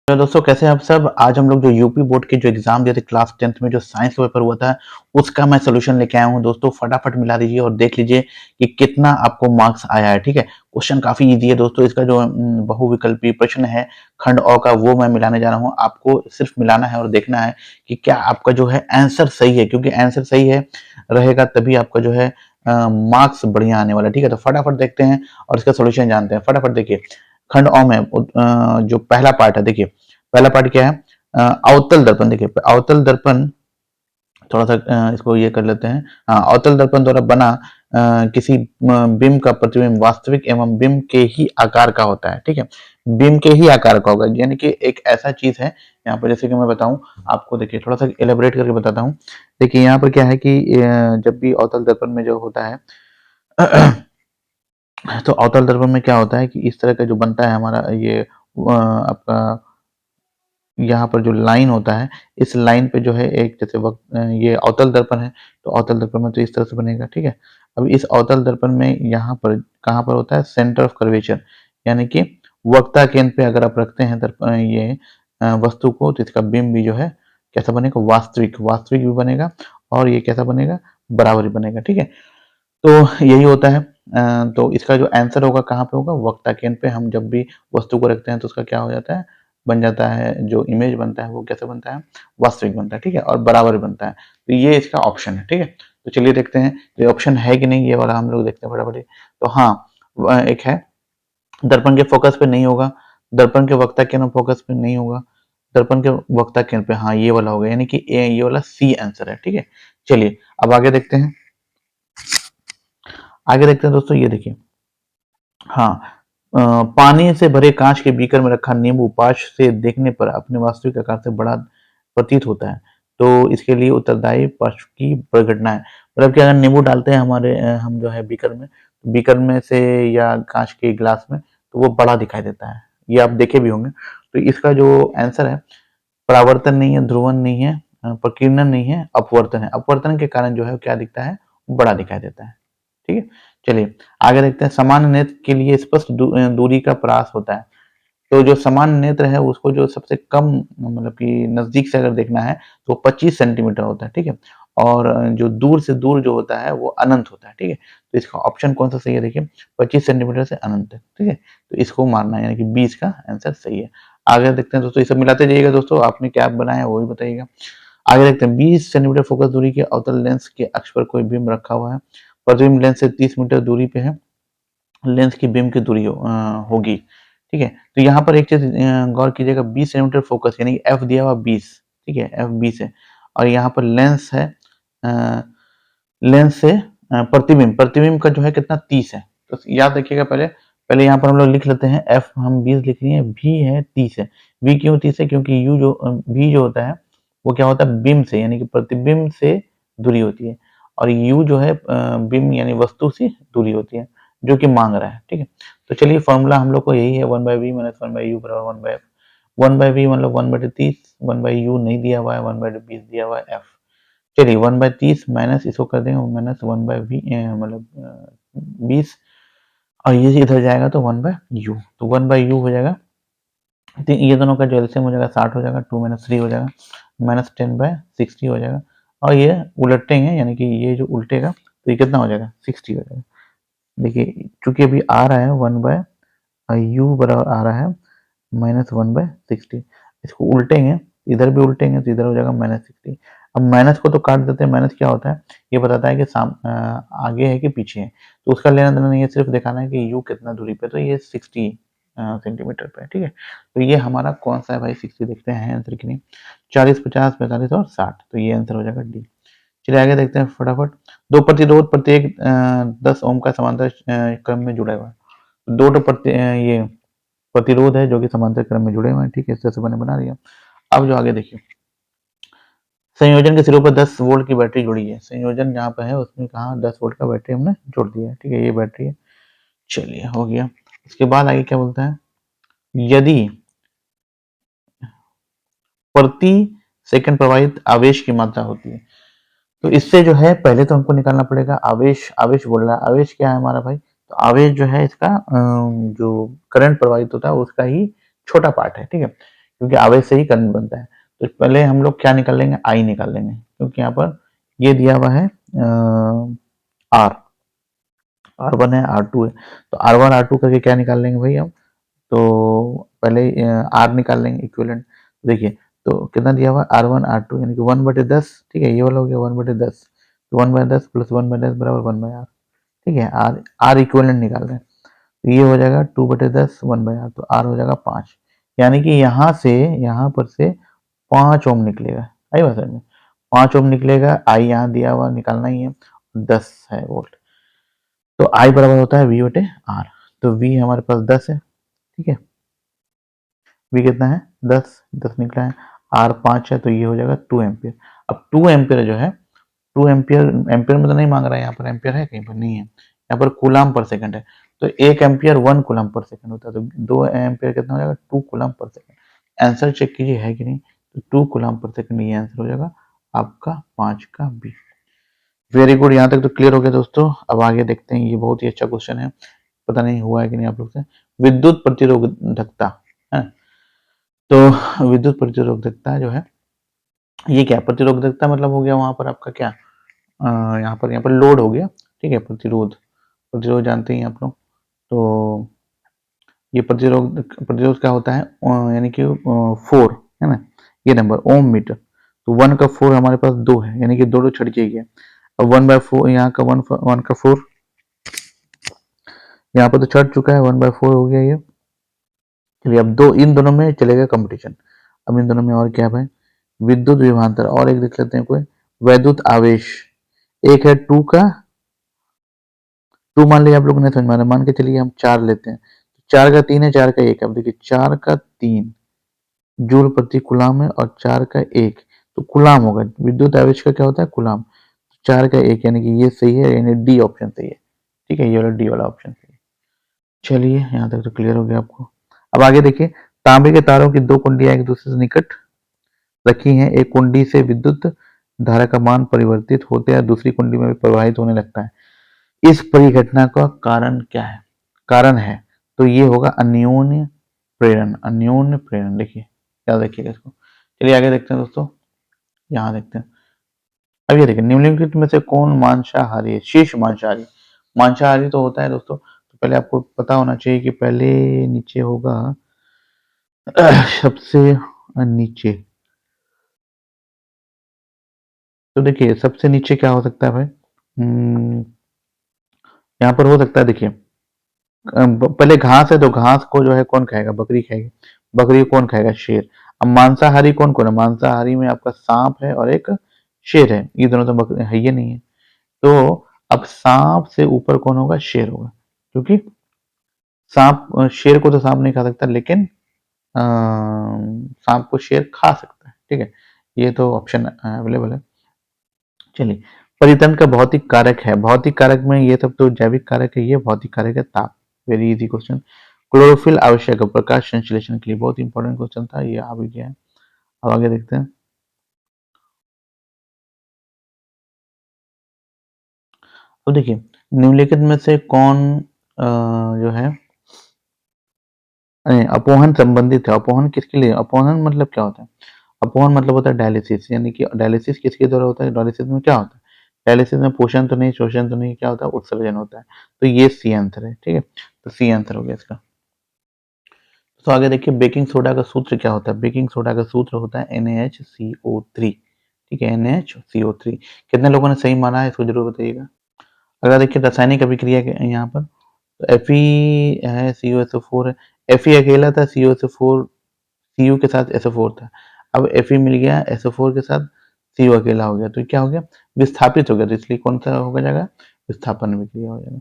तो दोस्तों कैसे हैं आप सब। आज हम लोग जो यूपी बोर्ड के जो एग्जाम दिए थे क्लास 10th में, जो साइंस का पेपर हुआ था, उसका मैं सोल्यूशन लेके आया हूँ। दोस्तों फटाफट मिला दीजिए और देख लीजिए कि कितना आपको मार्क्स आया है। ठीक है, क्वेश्चन काफी इजी है दोस्तों। इसका जो बहुविकल्पी प्रश्न है खंड अ का, वो मैं मिलाने जा रहा हूँ। आपको सिर्फ मिलाना है और देखना है कि क्या आपका जो है आंसर सही है, क्योंकि आंसर सही है रहेगा तभी आपका जो है मार्क्स बढ़िया आने वाला है। ठीक है, तो फटाफट देखते हैं और इसका सोल्यूशन जानते हैं। फटाफट देखिए, खंड अ में जो पहला पार्ट है, देखिए पहला पार्ट क्या है। अवतल दर्पण, देखिए अवतल दर्पण, थोड़ा सा इसको ये कर लेते हैं। हाँ, अवतल दर्पण द्वारा बना किसी बिंब का प्रतिबिंब वास्तविक एवं बिंब के ही आकार का होता है। ठीक है, बिंब के ही आकार का होगा, यानी कि एक ऐसा चीज है यहाँ पर, जैसे कि मैं बताऊं आपको, देखिए थोड़ा सा एलेबरेट करके बताता हूँ। देखिए यहाँ पर क्या है कि जब भी अवतल दर्पण में जो होता है तो अवतल दर्पण में क्या होता है कि इस तरह का जो बनता है हमारा ये आपका यहाँ पर जो लाइन होता है, इस लाइन पे जो है एक जैसे वक्त ये अवतल दर्पण है, तो अवतल दर्पण में तो इस तरह से बनेगा। ठीक है, अब इस अवतल दर्पण में यहाँ पर कहाँ पर होता है, सेंटर ऑफ कर्वेचर, यानी कि वक्ता केंद्र पे अगर आप रखते हैं दर्पण ये वस्तु को, तो इसका बिंब भी जो है कैसा बनेगा, वास्तविक वास्तविक भी बनेगा, और ये कैसा बनेगा, बराबरी बनेगा। ठीक है, तो यही होता है। तो इसका जो आंसर होगा कहाँ पे होगा, वक्ता केंद्र पे। हम जब भी वस्तु को रखते हैं तो उसका क्या हो जाता है, बन जाता है, जो इमेज बनता है वो कैसे बनता है, वास्तविक बनता है। ठीक है, और बराबर बनता है। तो ये इसका ऑप्शन है। ठीक है, तो चलिए देखते हैं ये ऑप्शन है कि नहीं, ये वाला हम लोग देखते हैं फटाफट। तो हाँ, एक है, दर्पण के फोकस पे नहीं होगा, दर्पण के वक्ता केंद्र फोकस पे नहीं होगा, दर्पण के वक्ता केंद्र पे, हाँ ये वाला होगा, यानी कि ये वाला सी आंसर है। ठीक है, चलिए अब आगे देखते हैं। आगे देखते हैं दोस्तों, ये देखिए, हाँ, पानी से भरे कांच के बीकर में रखा नींबू पाश से देखने पर अपने वास्तविक आकार से बड़ा प्रतीत होता है, तो इसके लिए उत्तरदायी पक्ष की प्रघटना है। मतलब कि अगर नींबू डालते हैं हमारे हम जो है बीकर में से या कांच के गिलास में, तो वो बड़ा दिखाई देता है। ये आप देखे भी होंगे। तो इसका जो आंसर है, परावर्तन नहीं है, ध्रुवन नहीं है, प्रकीर्णन नहीं है, अपवर्तन है। अपवर्तन के कारण जो है क्या दिखता है, बड़ा दिखाई देता है। ठीक है, चलिए आगे देखते हैं। समान नेत्र के लिए स्पष्ट दूरी का प्रयास होता है। तो जो समान नेत्र है उसको जो सबसे कम, मतलब कि नजदीक से अगर देखना है, तो 25 सेंटीमीटर होता है। ठीक है, और जो दूर से दूर जो होता है वो अनंत होता है। ठीक है, तो इसका ऑप्शन कौन सा सही है, देखिए 25 सेंटीमीटर से अनंत है। ठीक है, तो इसको मानना है, यानी कि 20 का आंसर सही है। आगे देखते हैं दोस्तों, ये सब मिलाते जाइएगा दोस्तों, आपने क्या बनाया वो भी बताइएगा। आगे देखते हैं, 20 सेंटीमीटर फोकस दूरी के अवतल लेंस के अक्ष पर कोई बिंब रखा हुआ है। प्रतिबिंब लेंस से 30 मीटर दूरी पे है, लेंस की बिंब की दूरी होगी। ठीक है, तो यहाँ पर एक चीज गौर कीजिएगा, 20 सेंटीमीटर फोकस, यानी एफ दिया हुआ 20। ठीक है, एफ 20 है, और यहाँ पर लेंस है, लेंस से प्रतिबिंब, प्रतिबिंब का जो है कितना, 30 है। तो याद रखिएगा, पहले पहले यहाँ पर हम लोग लिख लेते हैं, एफ हम 20 लिख लिए, वी है 30 है। वी क्यों 30 है, क्योंकि यू जो वी जो होता है वो क्या होता है, बिंब से, यानी कि प्रतिबिंब से दूरी होती है, और यू जो है बिंब यानी वस्तु से दूरी होती है, जो कि मांग रहा है। ठीक है, तो चलिए फॉर्मूला हम लोग को यही है, 1/v माइनस 1/u बराबर 1/f। 1/v मतलब 1/30, 1/u नहीं दिया हुआ है, 1/20 दिया हुआ है एफ। चलिए 1/30 माइनस इसको कर देंगे माइनस 1/v, मतलब 20, और ये इधर जाएगा तो 1/u, तो 1/u हो जाएगा। तो ये दोनों का जो एलसीएम हो जाएगा 60 हो जाएगा, 2 माइनस 3 हो जाएगा, माइनस 10/60 हो जाएगा, और ये उलटेंगे, यानी कि ये जो उल्टेगा तो ये कितना हो जाएगा, 60 हो जाएगा। देखिए चूंकि अभी आ रहा है 1/u बराबर आ रहा है -1/60, इसको उल्टेंगे, इधर भी उल्टेंगे तो इधर हो जाएगा -60। अब माइनस को तो काट देते हैं, माइनस क्या होता है, ये बताता है कि आगे है कि पीछे है, तो उसका लेना देना नहीं है, सिर्फ दिखाना है कि यू कितना दूरी पे, तो ये 60 सेंटीमीटर पे है। ठीक है, तो ये हमारा कौन सा है भाई, 60 देखते हैं आंसर की नहीं, 40, 50, 45 और 60, तो ये आंसर हो जाएगा डी। चलिए आगे देखते हैं फटाफट। दो प्रतिरोध प्रत्येक 10 ओम का समांतर क्रम में जुड़ा हुआ है। ये प्रतिरोध है जो कि समांतर क्रम में जुड़े हुए हैं। ठीक है, इस तरह से मैंने बना दिया। अब जो आगे देखिए, संयोजन के सिरों पर 10 वोल्ट की बैटरी जुड़ी है। संयोजन जहाँ पे है उसमें कहा 10 वोल्ट का बैटरी हमने जोड़ दिया है। ठीक है, ये बैटरी है। चलिए हो गया। इसके बाद आगे क्या बोलता है, यदि प्रति सेकंड प्रवाहित आवेश की मात्रा होती है, तो इससे जो है पहले तो हमको निकालना पड़ेगा आवेश। आवेश बोल रहा है, आवेश क्या है हमारा भाई, तो आवेश जो है इसका जो करंट प्रवाहित होता है उसका ही छोटा पार्ट है। ठीक है, क्योंकि आवेश से ही करंट बनता है। तो पहले हम लोग क्या निकाल लेंगे, आई निकाल लेंगे, क्योंकि यहाँ पर ये दिया हुआ है आर, R1 है, R2 है, तो R1 R2 करके क्या निकाल लेंगे भाई हम, तो पहले आर निकाल लेंगे इक्विवेलेंट। देखिए तो कितना दिया हुआ R1 R2 यानी कि 1/10, ठीक है, ये वाला हो गया 1/10, तो 1/10 प्लस 1/10 बराबर 1/R, ठीक है। आर आर इक्विवेलेंट निकाल रहे हैं, तो ये हो जाएगा 2/10 1/R, तो आर हो जाएगा 5, यानी कि यहाँ से यहाँ पर से 5 ओम निकलेगा। आई बात समझ में, 5 ओम निकलेगा, आई यहाँ दिया हुआ निकालना ही है, 10 है वोल्ट, तो आई बराबर होता है V/R। तो V हमारे पास 10 है, ठीक है, V कितना है 10, 10 निकला है, R 5 है, तो ये हो जाएगा 2 एम्पियर। अब 2 एम्पियर जो है, 2 एम्पियर, एम्पियर में तो नहीं मांग रहा है, यहाँ पर एम्पियर है कहीं पर नहीं है, यहाँ पर कूलाम पर सेकंड है, तो 1 एम्पियर 1 कूलाम पर सेकंड होता है, तो 2 एम्पियर कितना हो जाएगा 2 कूलाम पर सेकंड। आंसर चेक कीजिए है कि नहीं, तो 2 कूलाम पर सेकंड ये आंसर हो जाएगा आपका 5 का बी। वेरी गुड, यहाँ तक तो क्लियर हो गया दोस्तों। अब आगे देखते हैं, ये बहुत ही अच्छा क्वेश्चन है, पता नहीं हुआ है कि नहीं आप लोग से। विद्युत प्रतिरोधकता है, तो विद्युत प्रतिरोधकता जो है ये क्या, प्रतिरोधकता मतलब हो गया वहां पर आपका क्या, यहाँ पर लोड हो गया, ठीक है, प्रतिरोध, प्रतिरोध जानते ही हैं आप लोग, तो ये प्रतिरोध, प्रतिरोध क्या होता है, यानी कि 4 है ना, ये नंबर ओम मीटर, तो 1 का 4 हमारे पास 2 है, यानी कि दो छट जाएगी। अब 1/4 यहाँ का 1 का 4 यहाँ पर तो छट चुका है, 1/4 हो गया ये। चलिए अब दो, इन दोनों में चलेगा कंपटीशन। अब इन दोनों में और क्या है भाई, विद्युत विभवांतर, और एक देख लेते हैं कोई, वैद्युत आवेश, एक है 2 का, 2 मान लीजिए आप लोगों ने समझ माना, मान के चलिए हम 4 लेते हैं, 4 का 3 है, 4 का 1 है। अब देखिए 4 का 3 जूल प्रति कुलाम है, और 4 का 1 तो कुलाम होगा, विद्युत आवेश का क्या होता है कुलाम, 4 का 1 यानी कि ये सही है, यानी डी ऑप्शन सही है, ठीक है, ये वाला डी वाला ऑप्शन सही है। चलिए यहाँ तक तो क्लियर हो गया आपको। अब आगे देखिए, तांबे के तारों की 2 कुंडियां एक दूसरे से निकट रखी हैं, एक कुंडी से विद्युत धारा का मान परिवर्तित होते हैं, दूसरी कुंडी में भी प्रवाहित होने लगता है, इस परिघटना का कारण क्या है, कारण है, तो ये होगा अन्योन्य प्रेरण, अन्योन्य प्रेरण। देखिए याद रखिएगा इसको। चलिए आगे देखते हैं दोस्तों, यहाँ देखते हैं। अब ये देखिए, निम्नलिखित में से कौन मांसाहारी है, शीर्ष मांसाहारी, मांसाहारी तो होता है दोस्तों, तो पहले आपको पता होना चाहिए कि पहले नीचे होगा सबसे नीचे, तो देखिए सबसे नीचे क्या हो सकता है भाई, यहाँ पर हो सकता है, देखिए पहले घास है, तो घास को जो है कौन खाएगा, बकरी खाएगी, बकरी को कौन खाएगा, शेर। अब मांसाहारी कौन कौन है, मांसाहारी में आपका सांप है और एक शेर है, ये दोनों तो बकरी है ये नहीं है, तो अब सांप से ऊपर कौन होगा, शेर होगा, क्योंकि सांप, शेर को तो सांप नहीं खा सकता, लेकिन सांप को शेर खा सकता है, ठीक है, ये तो ऑप्शन अवेलेबल है। चलिए, परितंत्र का भौतिक कारक है, भौतिक कारक में ये सब तो जैविक कारक है, ये भौतिक कारक है ताप, वेरी इजी क्वेश्चन। क्लोरोफिल आवश्यक है प्रकाश संश्लेषण के लिए, बहुत इंपॉर्टेंट क्वेश्चन था, ये आ भी गया है। अब आगे देखते हैं। तो देखिए, निम्नलिखित में से कौन जो है अपोहन संबंधित है, अपोहन किसके लिए, अपोहन मतलब क्या होता है, अपोहन मतलब होता है डायलिसिस, यानी कि डायलिसिस किसके द्वारा होता है, डायलिसिस में क्या होता है, डायलिसिस में पोषण तो नहीं, शोषण तो नहीं, क्या होता है, उत्सर्जन होता है, तो ये सी आंसर है, ठीक है, तो सी आंसर हो गया इसका। तो आगे देखिए, बेकिंग सोडा का सूत्र क्या होता है, बेकिंग सोडा का सूत्र होता है NaHCO3, ठीक है, NaHCO3। कितने लोगों ने सही माना है इसको जरूर बताइएगा। अगर देखिए रासायनिक अभिक्रिया के यहाँ पर, तो Fe है, CuSO4 है, Fe अकेला था, CuSO4 Cu के साथ SO4 था, अब Fe मिल गया SO4 के साथ, Cu अकेला हो गया, तो क्या हो गया, विस्थापित हो गया, तो इसलिए कौन सा होगा जाएगा, विस्थापन अभिक्रिया हो जाएगा।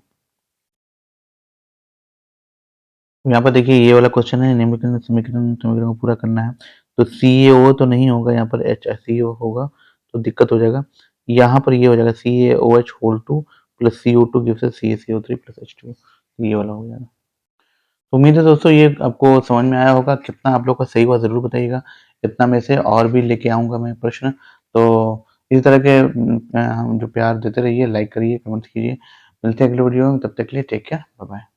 यहाँ पर देखिए ये वाला क्वेश्चन है, निम्नलिखित समीकरण समीकरण को पूरा करना है, तो CaO तो नहीं होगा, यहाँ पर HCO होगा, तो दिक्कत हो जाएगा, यहाँ पर ये हो जाएगा CaOH whole 2 plus CO2 gives us CaCO3 plus H2, ये वाला हो जाएगा। तो उम्मीद है दोस्तों ये आपको समझ में आया होगा, कितना आप लोग का सही हुआ ज़रूर बताइएगा, इतना में से और भी लेके आऊँगा मैं प्रश्न, तो इसी तरह के जो प्यार देते रहिए, लाइक करिए, कमेंट कीजिए, मिलते हैं अगले वीडियो में, तब तक के लिए टेक केयर, बाय बाय।